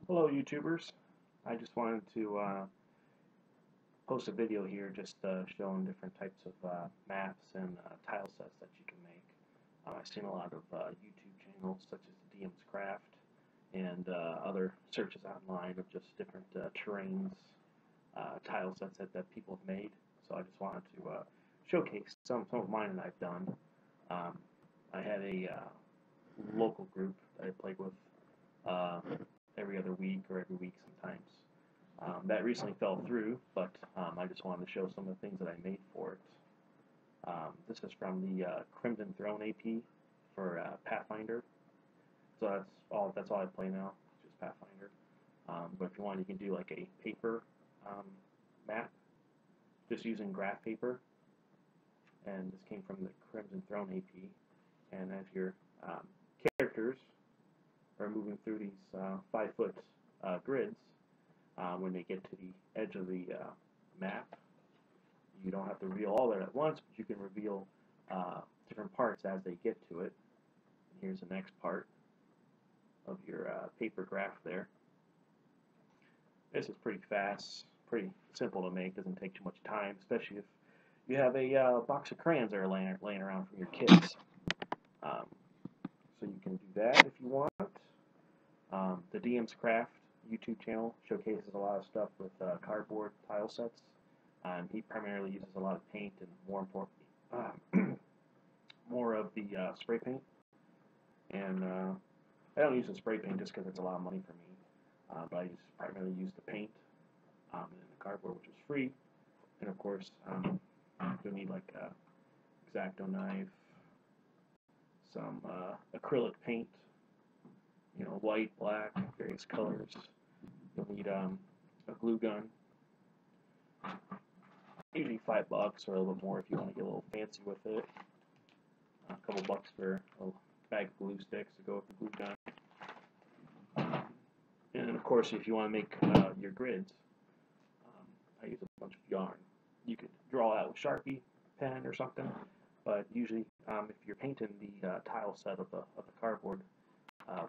Hello YouTubers. I just wanted to post a video here just showing different types of maps and tile sets that you can make. I've seen a lot of YouTube channels such as DM's Craft and other searches online of just different terrains, tile sets that people have made. So I just wanted to showcase some of mine that I've done. I had a local group that I played with every other week or every week sometimes. That recently fell through, but I just wanted to show some of the things that I made for it. This is from the Crimson Throne AP for Pathfinder. So that's all I play now, just Pathfinder. But if you want, you can do like a paper map, just using graph paper. And this came from the Crimson Throne AP. And as your characters are moving through these 5-foot grids, when they get to the edge of the map, you don't have to reveal all that at once, but you can reveal different parts as they get to it. And here's the next part of your paper graph there. This is pretty fast, pretty simple to make, doesn't take too much time, especially if you have a box of crayons that are laying around from your kids. So you can do that if you want. The DM's Craft YouTube channel showcases a lot of stuff with cardboard tile sets. He primarily uses a lot of paint and, more importantly, more of the spray paint. And I don't use the spray paint just because it's a lot of money for me. But I just primarily use the paint and the cardboard, which is free. And of course, you'll need like a X-Acto knife, some acrylic paint, white, black, various colors. You'll need a glue gun, usually $5 or a little bit more if you want to get a little fancy with it. A couple bucks for a bag of glue sticks to go with the glue gun. And of course, if you want to make your grids, I use a bunch of yarn. You could draw out with Sharpie pen or something, but usually if you're painting the tile set of the cardboard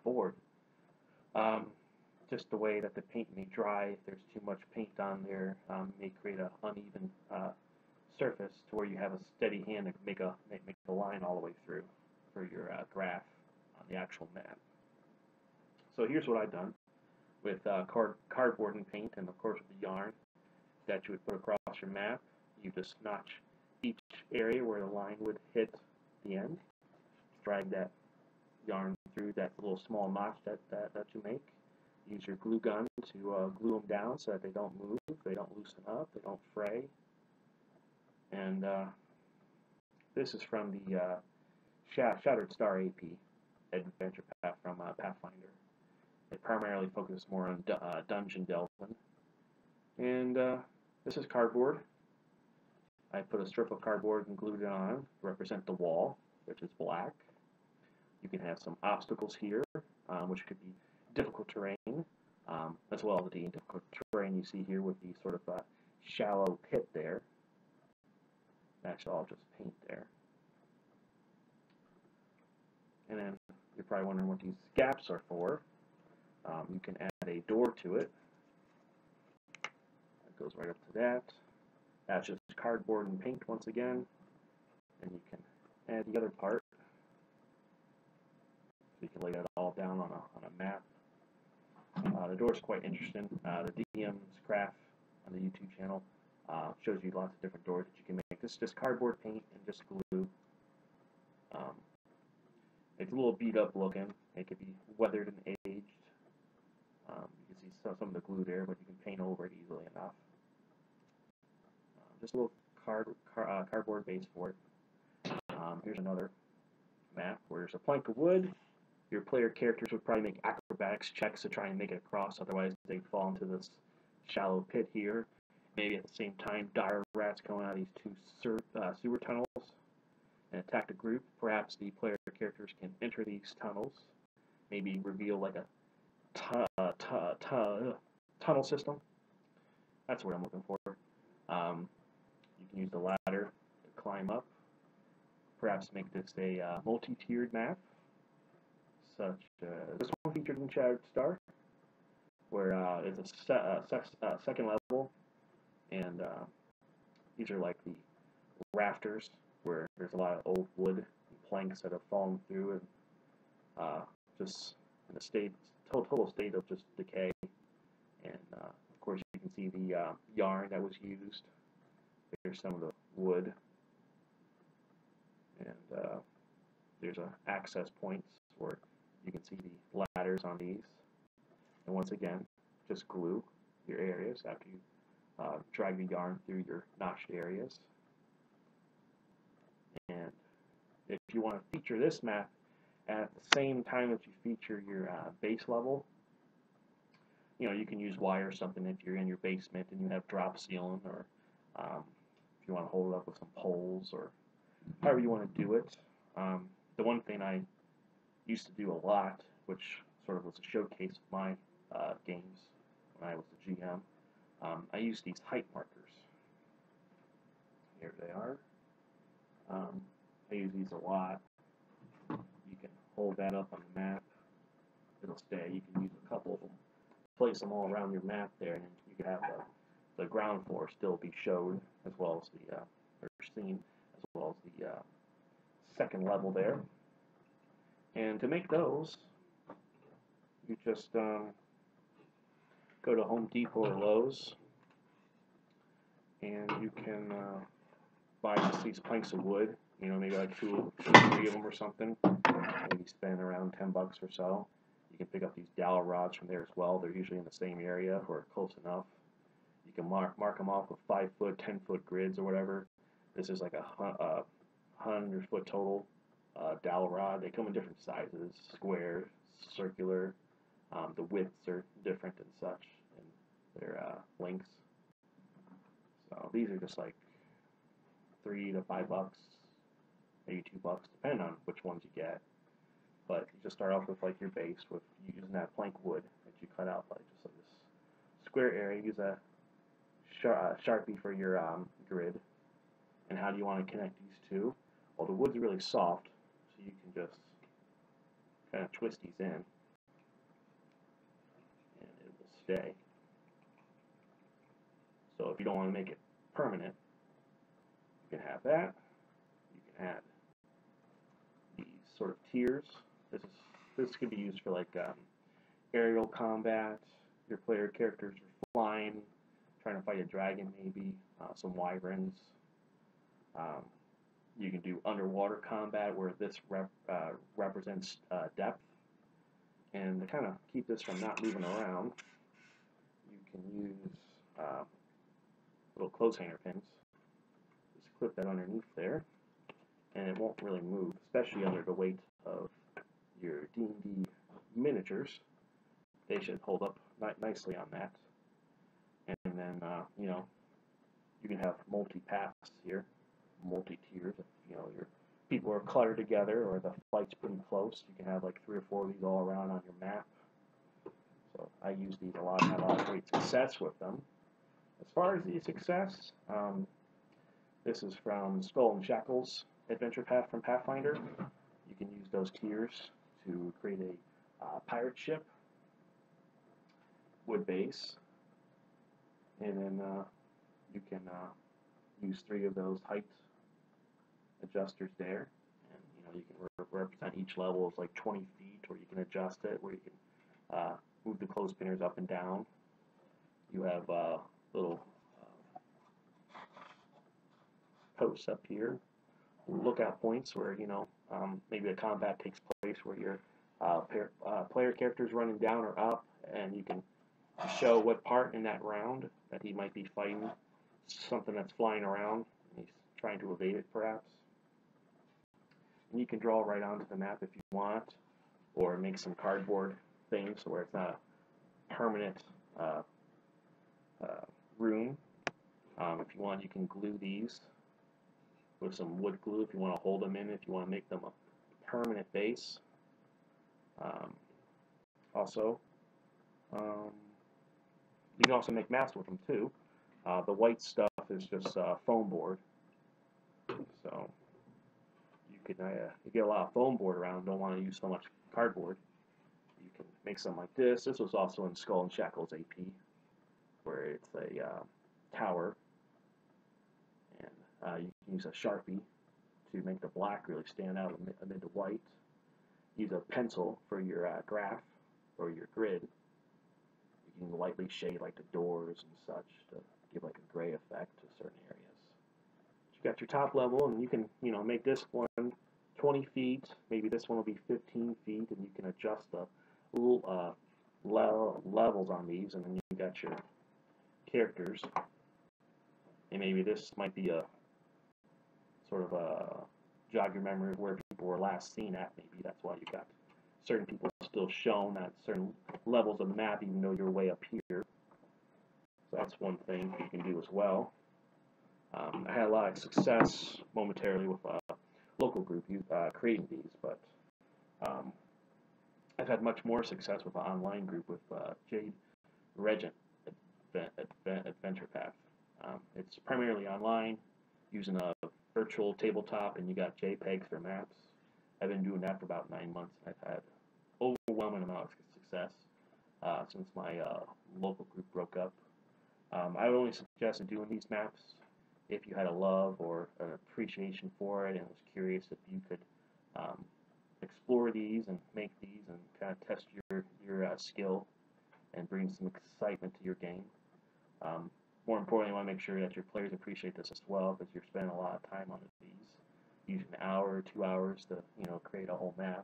board, just the way that the paint may dry, if there's too much paint on there, may create an uneven surface to where you have a steady hand to make a line all the way through for your graph on the actual map. So here's what I've done with cardboard and paint, and of course with the yarn that you would put across your map. You just notch each area where the line would hit the end, drag that yarn through that little small notch that you make. Use your glue gun to glue them down so that they don't move, they don't loosen up, they don't fray. And this is from the Shattered Star AP Adventure Path from Pathfinder. It primarily focuses more on dungeon delving. And this is cardboard. I put a strip of cardboard and glued it on to represent the wall, which is black. You can have some obstacles here, which could be difficult terrain, as well as the difficult terrain you see here with the sort of shallow pit there. That's all just paint there. And then you're probably wondering what these gaps are for. You can add a door to it. That goes right up to that. That's just cardboard and paint once again. And you can add the other part. So you can lay that all down on a map. The door is quite interesting. The DM's Craft on the YouTube channel shows you lots of different doors that you can make. This is just cardboard paint and just glue. It's a little beat up looking. It could be weathered and aged. You can see some of the glue there, but you can paint over it easily enough. Just a little cardboard base for it. Here's another map where there's a plank of wood. Your player characters would probably make acrobatics checks to try and make it across, otherwise they'd fall into this shallow pit here. Maybe at the same time, dire rats coming out of these two sewer tunnels and attack the group. Perhaps the player characters can enter these tunnels, maybe reveal like a tunnel system. That's what I'm looking for. You can use the ladder to climb up. Perhaps make this a multi-tiered map, such as this one featured in Shattered Star. where it's a second level, and these are like the rafters where there's a lot of old wood and planks that have fallen through and just in a total state of just decay. And of course, you can see the yarn that was used. There's some of the wood, and there's access points where you can see the ladders on these. And once again, just glue your areas after you drag the yarn through your notched areas. And if you want to feature this map at the same time that you feature your base level, you can use wire or something if you're in your basement and you have drop ceiling, or if you want to hold it up with some poles, or however you want to do it. The one thing I used to do a lot, which sort of was a showcase of my games when I was the GM, I used these height markers. Here they are. I use these a lot. You can hold that up on the map. It'll stay. You can use a couple of them. Place them all around your map there, and you can have the ground floor still be showed, as well as the or seen, as well as the second level there. And to make those, you just go to Home Depot or Lowe's, and you can buy just these planks of wood. Maybe like two, 3 of them or something. Maybe spend around $10 or so. You can pick up these dowel rods from there as well. They're usually in the same area or close enough. You can mark them off with 5-foot, 10-foot grids or whatever. This is like a 100-foot total dowel rod. They come in different sizes: square, circular. The widths are different and such, and their lengths. So these are just like $3 to $5, maybe $2, depending on which ones you get. But you just start off with like your base with using that plank wood that you cut out like just like this square area. Use a Sharpie for your grid. And how do you want to connect these two? Well, the wood's really soft, so you can just kind of twist these in, and it will stay. So if you don't want to make it permanent, you can have that. You can add these sort of tiers. This could be used for like aerial combat. Your player characters are flying, trying to fight a dragon, maybe some wyverns. You can do underwater combat, where this represents depth. And to kind of keep this from not moving around, you can use little clothes hanger pins. Just clip that underneath there, and it won't really move, especially under the weight of your D&D miniatures. They should hold up nicely on that. And then, you can have multi-paths here, multi-tiers. If, your people are cluttered together or the fight's pretty close, you can have like 3 or 4 of these all around on your map. So I use these a lot and have a lot of great success with them. As far as the success, this is from Skull and Shackles Adventure Path from Pathfinder. You can use those tiers to create a pirate ship, wood base, and then you can use 3 of those height adjusters there, and you can represent each level as like 20 feet, or you can adjust it where you can move the clothespinners up and down. You have little posts up here, lookout points where maybe a combat takes place where your player character is running down or up, and you can show what part in that round that he might be fighting something that's flying around, and he's trying to evade it perhaps. And you can draw right onto the map if you want, or make some cardboard things where it's not a permanent room. If you want, you can glue these with some wood glue if you want to hold them in, if you want to make them a permanent base. You can also make maps with them too. The white stuff is just foam board. So you get a lot of foam board around, don't want to use so much cardboard. You can make something like this. This was also in Skull and Shackles AP, where it's a tower, and you can use a Sharpie to make the black really stand out amid the white. Use a pencil for your graph or your grid. You can lightly shade like the doors and such to give like a gray effect to certain areas. You got your top level, and you can make this one 20 feet. Maybe this one will be 15 feet, and you can adjust the little levels on these, and then you got your characters. And maybe this might be a sort of a jog your memory of where people were last seen at. Maybe that's why you got certain people still shown at certain levels of the map, even though you're way up here. So that's one thing you can do as well. I had a lot of success momentarily with a local group creating these, but I've had much more success with an online group with Jade Regent Adventure Path. It's primarily online, using a virtual tabletop, and you got JPEGs for maps. I've been doing that for about 9 months, and I've had overwhelming amount of success since my local group broke up. I would only suggest doing these maps if you had a love or an appreciation for it and was curious if you could explore these and make these and kind of test your skill and bring some excitement to your game. More importantly, you want to make sure that your players appreciate this as well, because you're spending a lot of time on these, using an hour or 2 hours to create a whole map.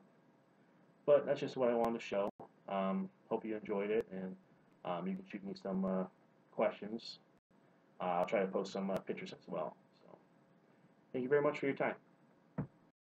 But that's just what I wanted to show. Hope you enjoyed it, and you can shoot me some questions. I'll try to post some pictures as well. So, thank you very much for your time.